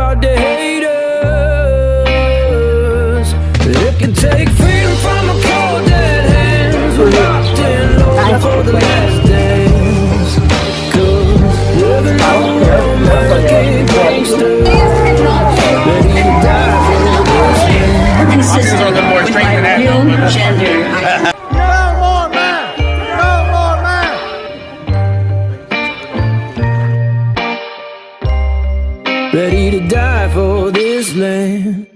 out the haters. It can take freedom from a cold dead hands. We're locked in low for the last days. 'Cause living on American gangsters, ready to die for this land. Consistent with my real gender. Ready to die for this land.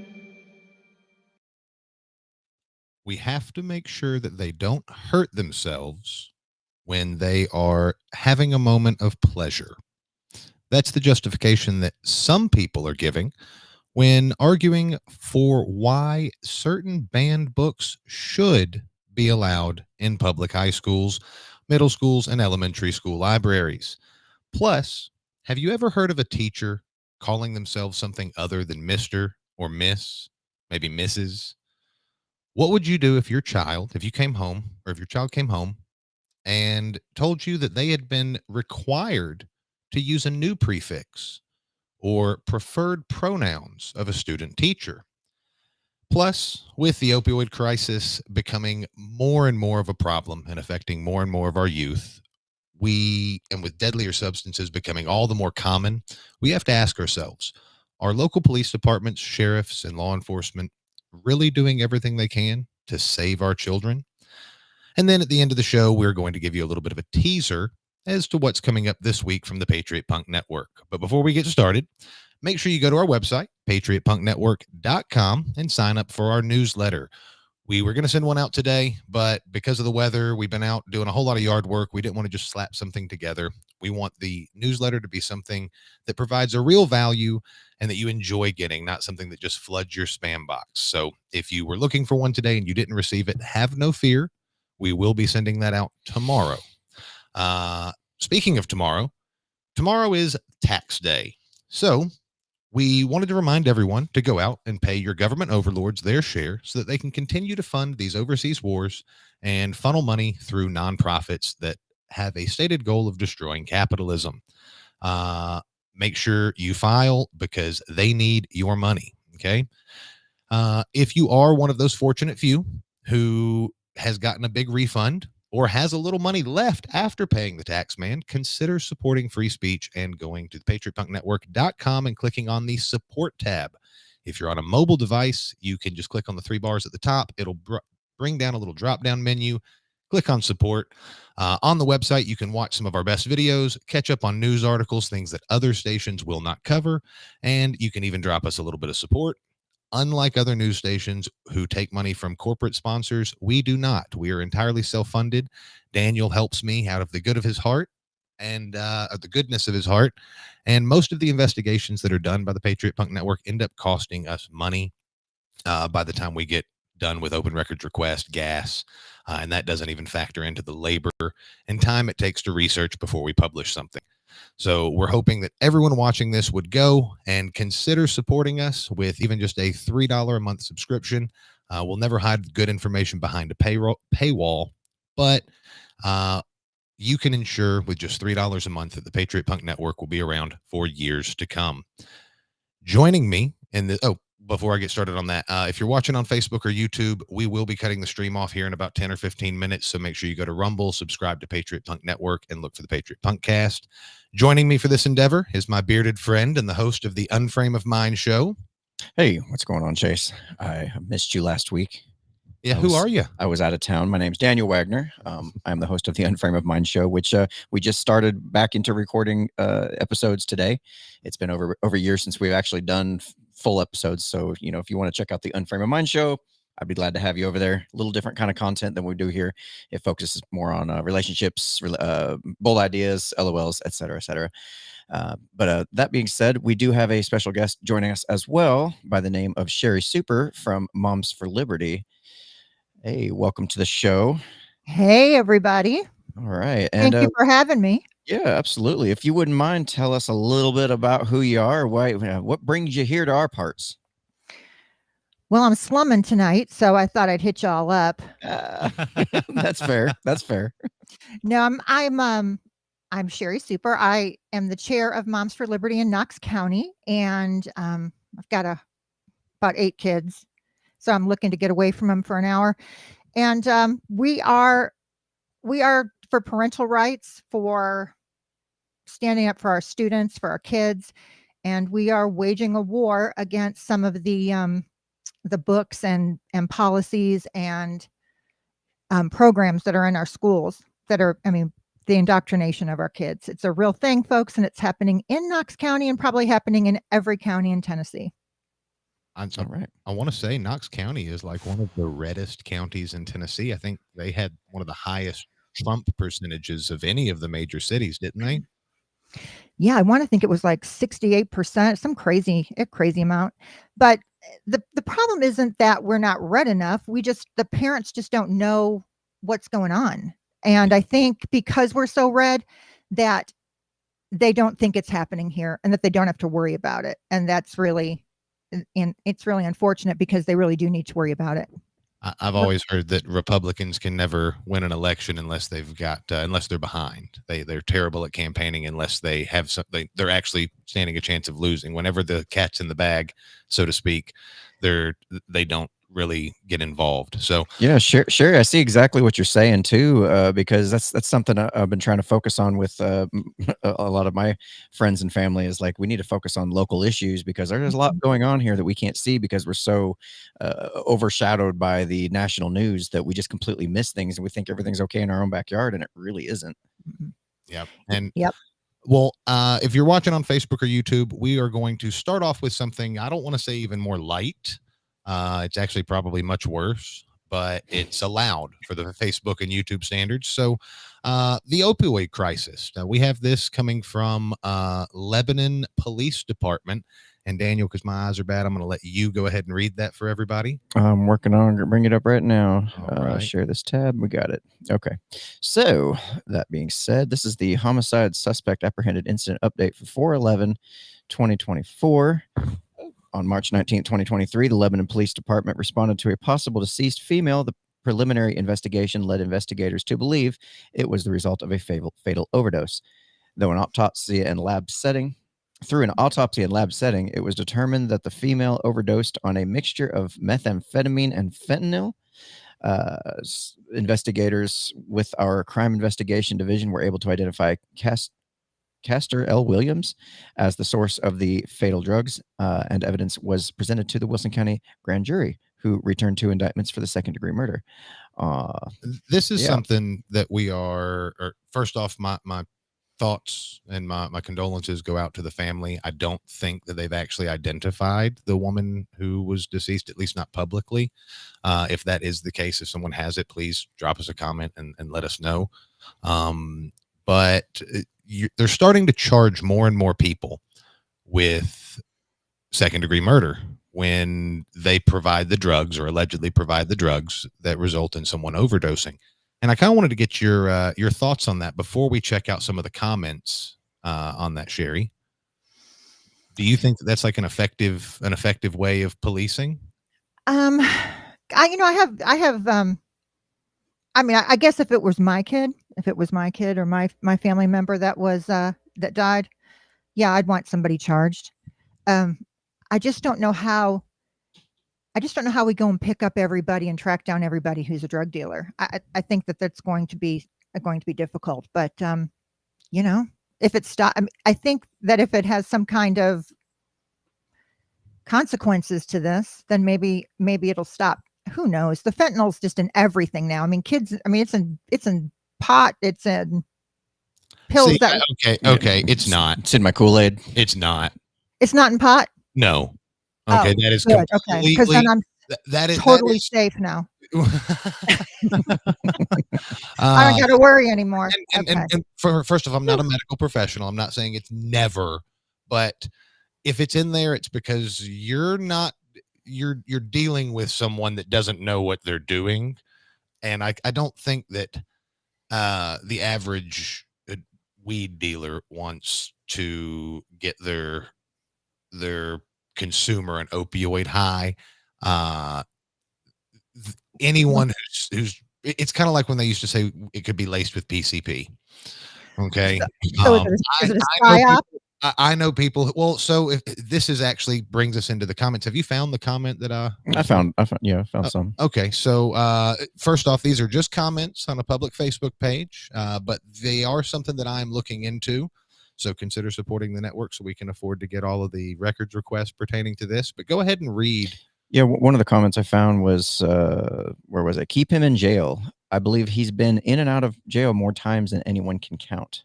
We have to make sure that they don't hurt themselves when they are having a moment of pleasure. That's the justification that some people are giving when arguing for why certain banned books should be allowed in public high schools, middle schools, and elementary school libraries. Plus, have you ever heard of a teacher calling themselves something other than Mr. or Miss, maybe Mrs.? What would you do if your child came home and told you that they had been required to use a new prefix or preferred pronouns of a student teacher? Plus, with the opioid crisis becoming more and more of a problem and affecting more and more of our youth, and with deadlier substances becoming all the more common, we have to ask ourselves, are local police departments, sheriffs, and law enforcement really doing everything they can to save our children? And then at the end of the show, we're going to give you a little bit of a teaser as to what's coming up this week from the Patriot Punk Network. But before we get started, make sure you go to our website, patriotpunknetwork.com, and sign up for our newsletter. We were going to send one out today, but because of the weather, we've been out doing a whole lot of yard work. We didn't want to just slap something together. We want the newsletter to be something that provides a real value and that you enjoy getting, not something that just floods your spam box. So if you were looking for one today and you didn't receive it, have no fear. We will be sending that out tomorrow. Speaking of tomorrow is tax day. So we wanted to remind everyone to go out and pay your government overlords their share so that they can continue to fund these overseas wars and funnel money through nonprofits that have a stated goal of destroying capitalism. Make sure you file because they need your money. Okay. If you are one of those fortunate few who has gotten a big refund or has a little money left after paying the tax man, consider supporting free speech and going to patriotpunknetwork.com and clicking on the support tab. If you're on a mobile device, you can just click on the three bars at the top. It'll bring down a little drop-down menu. Click on support. On the website, you can watch some of our best videos, catch up on news articles, things that other stations will not cover, and you can even drop us a little bit of support. Unlike other news stations who take money from corporate sponsors, we do not. We are entirely self-funded. Daniel helps me out of the good of his heart and the goodness of his heart. And most of the investigations that are done by the Patriot Punk Network end up costing us money by the time we get done with open records request, gas, and that doesn't even factor into the labor and time it takes to research before we publish something. So we're hoping that everyone watching this would go and consider supporting us with even just a $3 a month subscription. We'll never hide good information behind a paywall, but you can ensure with just $3 a month that the Patriot Punk Network will be around for years to come. Joining me in the before I get started on that, if you're watching on Facebook or YouTube, we will be cutting the stream off here in about 10 or 15 minutes. So make sure you go to Rumble, subscribe to Patriot Punk Network, and look for the Patriot Punkcast. Joining me for this endeavor is my bearded friend and the host of the Unframe of Mind show. Hey, what's going on, Chase? I missed you last week. Yeah, who are you? I was out of town. My name's Daniel Wagner. I'm the host of the Unframe of Mind show, which we just started back into recording episodes today. It's been over a year since we've actually done full episodes. So, if you want to check out the Unframe of Mind show, I'd be glad to have you over there. A little different kind of content than we do here. It focuses more on relationships, bold ideas, LOLs, et cetera, et cetera. But that being said, we do have a special guest joining us as well by the name of Sheri Super from Moms for Liberty. Hey, welcome to the show. Hey, everybody. All right. And thank you for having me. Yeah, absolutely. If you wouldn't mind, tell us a little bit about who you are. What brings you here to our parts? Well, I'm slumming tonight, so I thought I'd hit y'all up. That's fair. That's fair. No, I'm I'm Sheri Super. I am the chair of Moms for Liberty in Knox County, and I've got about 8 kids, so I'm looking to get away from them for an hour. And we are for parental rights, for standing up for our students, for our kids, and we are waging a war against some of the books and policies and programs that are in our schools that are, the indoctrination of our kids. It's a real thing, folks, and it's happening in Knox County and probably happening in every county in Tennessee. All right. I want to say Knox County is like one of the reddest counties in Tennessee. I think they had one of the highest Trump percentages of any of the major cities, didn't they? Yeah, I want to think it was like 68%, some crazy amount. But the problem isn't that we're not red enough. The parents just don't know what's going on. And I think because we're so red that they don't think it's happening here and that they don't have to worry about it. And it's really unfortunate because they really do need to worry about it. I've always heard that Republicans can never win an election unless they've got unless they're behind. They're terrible at campaigning unless they have they're actually standing a chance of losing. Whenever the cat's in the bag, so to speak, they don't really get involved. So yeah, sure. I see exactly what you're saying too, because that's something I've been trying to focus on with a lot of my friends and family. Is like we need to focus on local issues because there's a lot going on here that we can't see because we're so overshadowed by the national news that we just completely miss things and we think everything's okay in our own backyard and it really isn't. Yep. And yep. Well, if you're watching on Facebook or YouTube, we are going to start off with something I don't want to say even more light. It's actually probably much worse, but it's allowed for the Facebook and YouTube standards. So the opioid crisis. Now, we have this coming from Lebanon Police Department. And Daniel, because my eyes are bad, I'm going to let you go ahead and read that for everybody. I'm working on bring it up right now. Right. Share this tab. We got it. Okay. So that being said, this is the homicide suspect apprehended incident update for 4/11/2024. On March 19, 2023, the Lebanon Police Department responded to a possible deceased female. The preliminary investigation led investigators to believe it was the result of a fatal overdose. Through an autopsy and lab setting, it was determined that the female overdosed on a mixture of methamphetamine and fentanyl. Investigators with our crime investigation division were able to identify Castor L. Williams as the source of the fatal drugs, and evidence was presented to the Wilson County grand jury, who returned 2 indictments for the second-degree murder. This is something that we are, or first off, my thoughts and my condolences go out to the family. I don't think that they've actually identified the woman who was deceased, at least not publicly. If that is the case, if someone has it, please drop us a comment and let us know. But they're starting to charge more and more people with second-degree murder when they provide the drugs or allegedly provide the drugs that result in someone overdosing. And I kind of wanted to get your thoughts on that before we check out some of the comments on that, Sheri. Do you think that that's like an effective way of policing? I guess if it was my kid or my family member that was that died, yeah, I'd want somebody charged. I just don't know how we go and pick up everybody and track down everybody who's a drug dealer. I think that's going to be difficult, but if it I think that if it has some kind of consequences to this, then maybe it'll stop. Who knows? The fentanyl's just in everything now. I mean, kids. I mean, it's in pot. It's in pills. Okay. It's not. It's in my Kool-Aid. It's not. It's not in pot. No. Okay, that is good. Okay, because then I'm totally safe now. I don't got to worry anymore. And first of all, I'm not a medical professional. I'm not saying it's never, but if it's in there, it's because you're dealing with someone that doesn't know what they're doing. And I don't think that the average weed dealer wants to get their consumer an opioid high. Anyone who's it's kind of like when they used to say it could be laced with PCP. Okay. So Um, is it a I know psyop? I know people. Well, so if this is actually brings us into the comments. Have you found the comment that I found some. Okay, so first off, these are just comments on a public Facebook page, but they are something that I'm looking into. So consider supporting the network so we can afford to get all of the records requests pertaining to this. But go ahead and read. Yeah, one of the comments I found was, where was it? Keep him in jail. I believe he's been in and out of jail more times than anyone can count.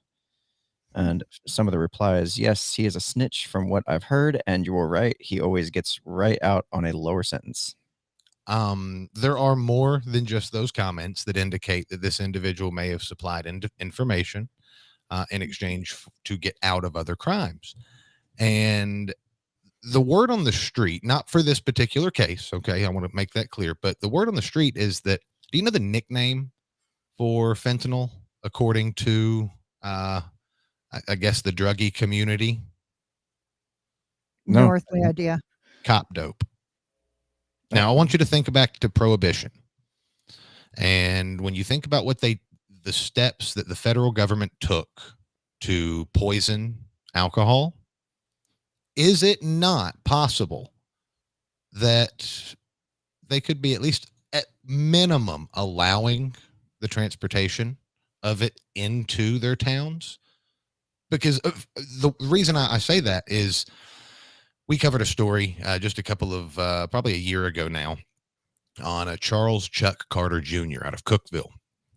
And some of the replies, yes, he is a snitch from what I've heard, and you were right. He always gets right out on a lower sentence. There are more than just those comments that indicate that this individual may have supplied information in exchange to get out of other crimes. And the word on the street, not for this particular case, okay, I want to make that clear, but the word on the street is that, do you know the nickname for fentanyl according to I guess the druggie community? No earthly idea. Cop dope. Now I want you to think back to Prohibition. And when you think about the steps that the federal government took to poison alcohol, is it not possible that they could be at least at minimum allowing the transportation of it into their towns? Because the reason I say that is we covered a story just a couple of probably a year ago now on a Charles Chuck Carter Jr. out of Cookeville.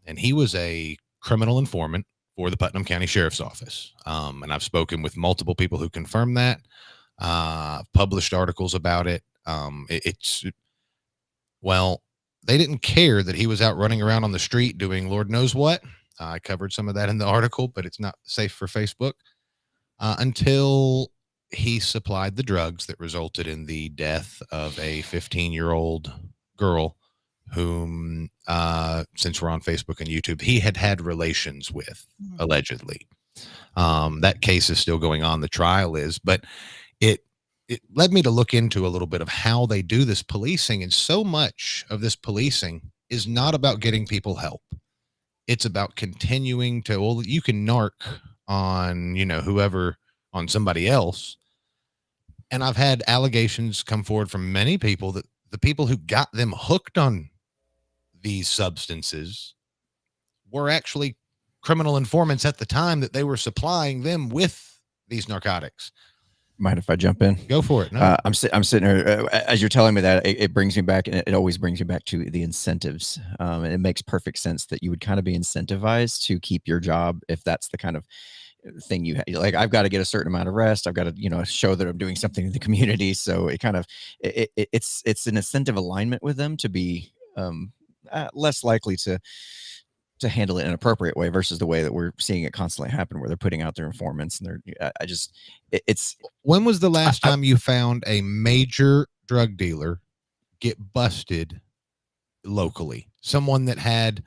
And he was a criminal informant for the Putnam County Sheriff's Office. And I've spoken with multiple people who confirm that, published articles about it. Well, they didn't care that he was out running around on the street doing Lord knows what. I covered some of that in the article, but it's not safe for Facebook until he supplied the drugs that resulted in the death of a 15-year-old girl whom, since we're on Facebook and YouTube, he had relations with, allegedly. That case is still going on. The trial is, but it led me to look into a little bit of how they do this policing. And so much of this policing is not about getting people help. It's about continuing to, well, you can narc on, whoever, on somebody else. And I've had allegations come forward from many people that the people who got them hooked on these substances were actually criminal informants at the time that they were supplying them with these narcotics. Mind if I jump in? Go for it. No. I'm sitting here as you're telling me that it brings me back, and it always brings me back to the incentives. And it makes perfect sense that you would kind of be incentivized to keep your job if that's the kind of thing you like. I've got to get a certain amount of rest. I've got to show that I'm doing something in the community. So it kind of it's an incentive alignment with them to be less likely to handle it in an appropriate way versus the way that we're seeing it constantly happen, where they're putting out their informants and it's. When was the last time you found a major drug dealer get busted locally? Someone that had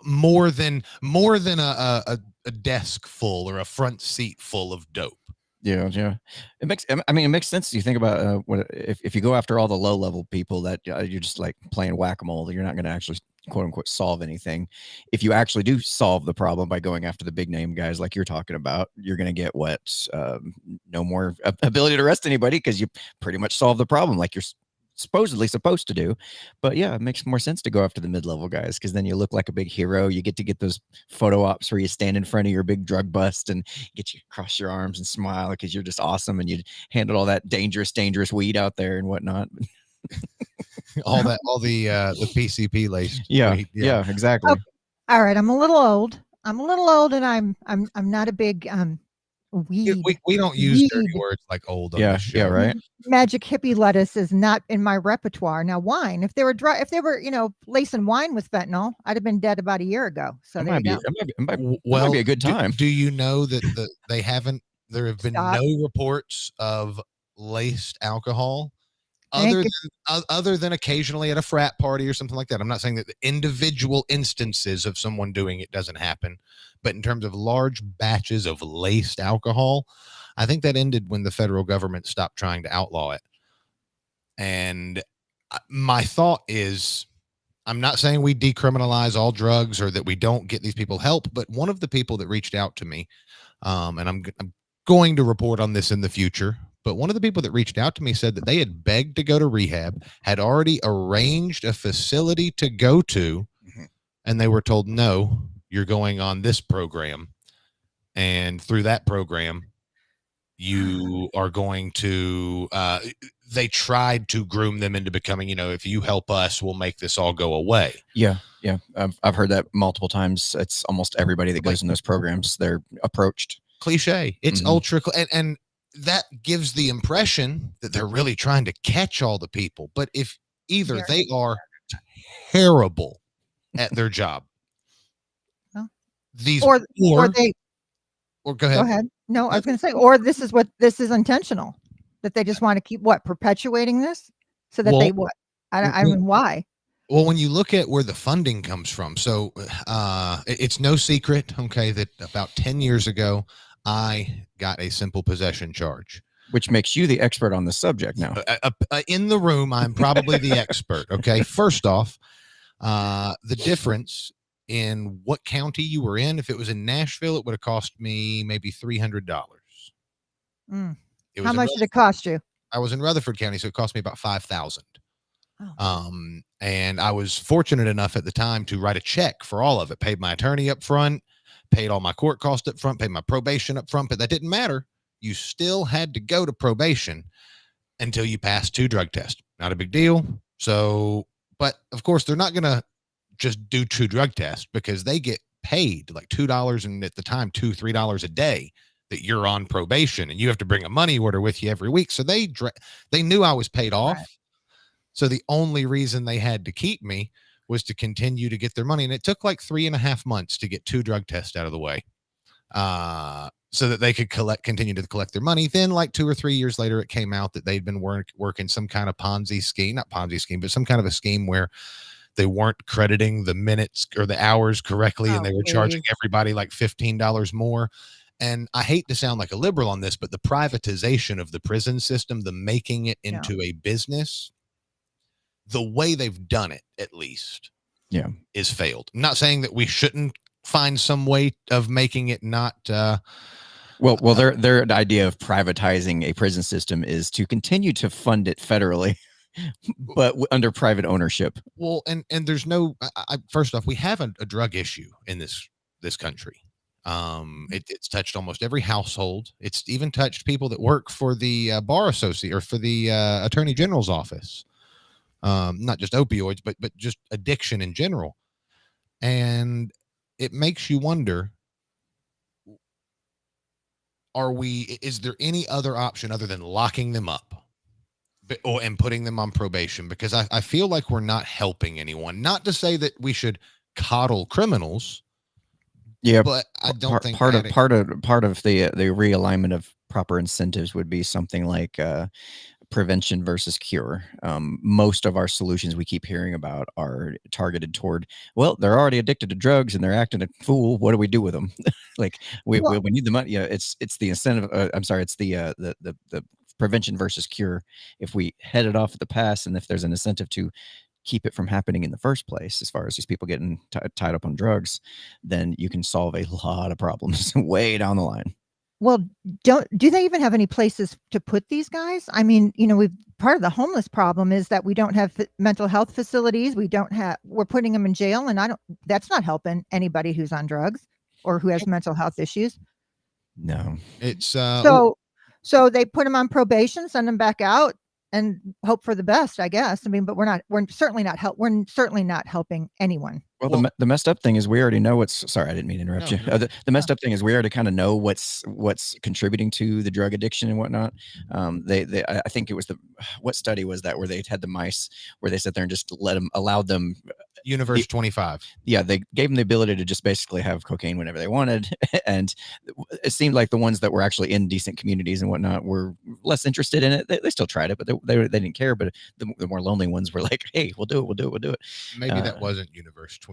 more than a desk full or a front seat full of dope. Yeah. It makes sense. You think about if you go after all the low level people that you're just like playing whack-a-mole, you're not going to actually quote unquote solve anything. If you actually do solve the problem by going after the big name guys like you're talking about, you're going to get no more ability to arrest anybody because you pretty much solve the problem like you're supposedly supposed to do. But yeah, it makes more sense to go after the mid-level guys because then you look like a big hero. You get to get those photo ops where you stand in front of your big drug bust and get you cross your arms and smile because you're just awesome and you handled all that dangerous weed out there and whatnot. all the PCP laced. Yeah, exactly. Okay. All right, I'm a little old, and I'm not a big weed. We don't use dirty words like old. On this show. Yeah, right. Magic hippie lettuce is not in my repertoire. Now, wine. If they were lacing wine with fentanyl, I'd have been dead about a year ago. So there you go. It might be a good time. Do you know that there have been Stop. no reports of laced alcohol other than occasionally at a frat party or something like that? I'm not saying that the individual instances of someone doing it doesn't happen, but in terms of large batches of laced alcohol, I think that ended when the federal government stopped trying to outlaw it. And my thought is, I'm not saying we decriminalize all drugs or that we don't get these people help, but one of the people that reached out to me, and I'm going to report on this in the future, but one of the people that reached out to me said that they had begged to go to rehab, had already arranged a facility to go to, and they were told, no, you're going on this program. And through that program, you are going to, they tried to groom them into becoming, if you help us, we'll make this all go away. Yeah. I've heard that multiple times. It's almost everybody that goes in those programs. They're approached. Cliche. It's ultra, and that gives the impression that they're really trying to catch all the people. But if either they are terrible at their job, well, these or go ahead. Go ahead. No, I was going to say, or this is intentional, that they just want to keep perpetuating this so that they what? I mean, why? Well, when you look at where the funding comes from, so it's no secret, okay, that about 10 years ago, I got a simple possession charge. Which makes you the expert on the subject now. In the room, I'm probably the expert, okay? First off, the difference in what county you were in, if it was in Nashville, it would have cost me maybe $300. How much did it cost you? I was in Rutherford County, so it cost me about $5,000. Oh. And I was fortunate enough at the time to write a check for all of it, paid my attorney up front, paid all my court costs up front, paid my probation up front, but that didn't matter. You still had to go to probation until you passed 2 drug tests. Not a big deal. So, but of course, they're not going to just do 2 drug tests because they get paid like $2 and at the time $2-3 a day that you're on probation, and you have to bring a money order with you every week. So they knew I was paid off. Right. So the only reason they had to keep me was to continue to get their money. And it took like 3.5 months to get 2 drug tests out of the way, so that they could continue to collect their money. Then like 2 or 3 years later, it came out that they'd been working some kind of Ponzi scheme, not Ponzi scheme, but some kind of a scheme where they weren't crediting the minutes or the hours correctly. And they were charging everybody like $15 more. And I hate to sound like a liberal on this, but the privatization of the prison system, the making it into a business, the way they've done it, at least, is failed. I'm not saying that we shouldn't find some way of making it not. Well, their idea of privatizing a prison system is to continue to fund it federally, but under private ownership. Well, and there's no. First off, we have a drug issue in this country. It's touched almost every household. It's even touched people that work for the bar associate or for the attorney general's office. Not just opioids, but just addiction in general. And it makes you wonder, is there any other option other than locking them up and putting them on probation? Because I feel like we're not helping anyone. Not to say that we should coddle criminals. Yeah, but I don't think part of the realignment of proper incentives would be something like prevention versus cure. Most of our solutions we keep hearing about are targeted toward, well, they're already addicted to drugs and they're acting a fool. What do we do with them? Like we need the money. Yeah, it's the incentive. It's the prevention versus cure. If we head it off at the pass, and if there's an incentive to keep it from happening in the first place, as far as these people getting tied up on drugs, then you can solve a lot of problems way down the line. Well, do they even have any places to put these guys? I mean, part of the homeless problem is that we don't have mental health facilities. We're putting them in jail, and that's not helping anybody who's on drugs or who has mental health issues. No, it's so they put them on probation, send them back out, and hope for the best, I guess. I mean, but we're certainly not helping anyone. Well, the messed up thing is we already know sorry, I didn't mean to interrupt you. The messed up thing is we already kind of know what's contributing to the drug addiction and whatnot. I think it was what study was that where they had the mice where they sat there and just allowed them. Universe 25. Yeah, they gave them the ability to just basically have cocaine whenever they wanted, and it seemed like the ones that were actually in decent communities and whatnot were less interested in it. They still tried it, but they didn't care. But the more lonely ones were like, "Hey, we'll do it." Maybe that wasn't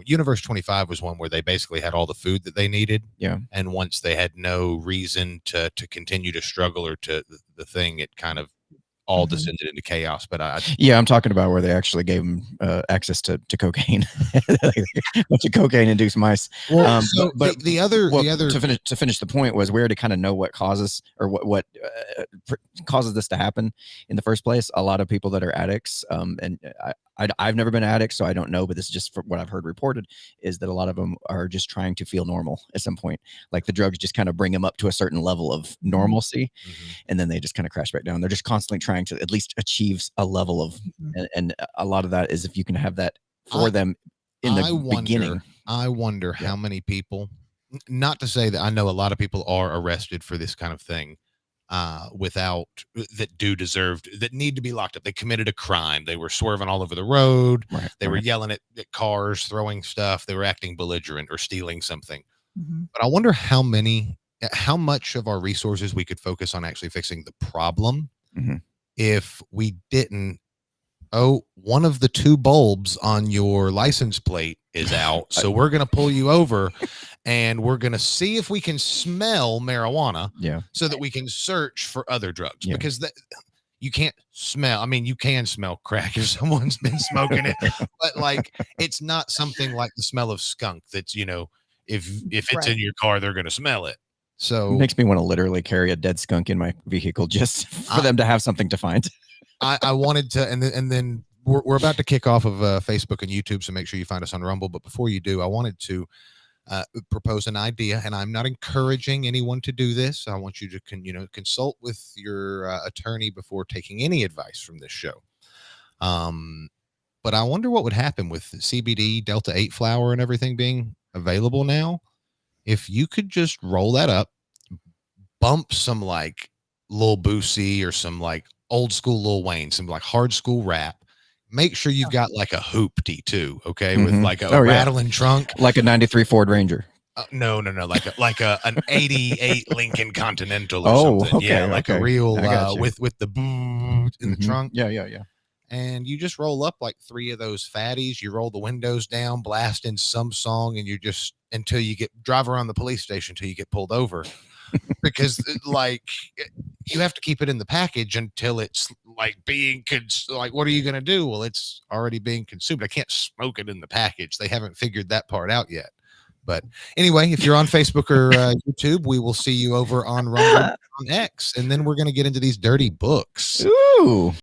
Universe 25 was one where they basically had all the food that they needed. Yeah, and once they had no reason to continue to struggle or to the thing, it kind of all Mhm. descended into chaos. But Yeah, I'm talking about where they actually gave them access to cocaine, a bunch of cocaine-induced mice. so But the other to finish the point was where to kind of know what causes or what causes this to happen in the first place. A lot of people that are addicts, and I've never been an addict, so I don't know, but this is just from what I've heard reported, is that a lot of them are just trying to feel normal at some point. Like the drugs just kind of bring them up to a certain level of normalcy, and then they just kind of crash back down. They're just constantly trying to at least achieve a level of, and a lot of that is if you can have that for them in the beginning. I wonder how many people, not to say that I know a lot of people are arrested for this kind of thing, without that need to be locked up. They committed a crime. They were swerving all over the road. Right, They were yelling at cars, throwing stuff. They were acting belligerent or stealing something. Mhm. But I wonder how much of our resources we could focus on actually fixing the problem if we didn't. Oh, one of the 2 bulbs on your license plate is out. So we're going to pull you over and we're going to see if we can smell marijuana so that we can search for other drugs, because you can't smell. I mean, you can smell crack if someone's been smoking it, but like, it's not something like the smell of skunk that's, if it's in your car, they're going to smell it. So it makes me want to literally carry a dead skunk in my vehicle just for them to have something to find. I wanted to, and then we're about to kick off of Facebook and YouTube, so make sure you find us on Rumble. But before you do, I wanted to propose an idea, and I'm not encouraging anyone to do this. I want you to consult with your attorney before taking any advice from this show. But I wonder what would happen with CBD, Delta 8 flower, and everything being available now. If you could just roll that up, bump some like Lil Boosie or some like old school Lil Wayne, some like hard school rap. Make sure you've got like a hoopty too, okay, with like a rattling trunk, like a '93 Ford Ranger. No, like an '88 Lincoln Continental or something. Okay, yeah, like a real with the boot in the trunk. Yeah. And you just roll up like 3 of those fatties. You roll the windows down, blast in some song, and you just until you drive around the police station until you get pulled over. Because like you have to keep it in the package until it's like what are you going to do? Well, it's already being consumed. I can't smoke it in the package. They haven't figured that part out yet. But anyway, if you're on Facebook or YouTube, we will see you over on Rumble on X, and then we're going to get into these dirty books. Ooh.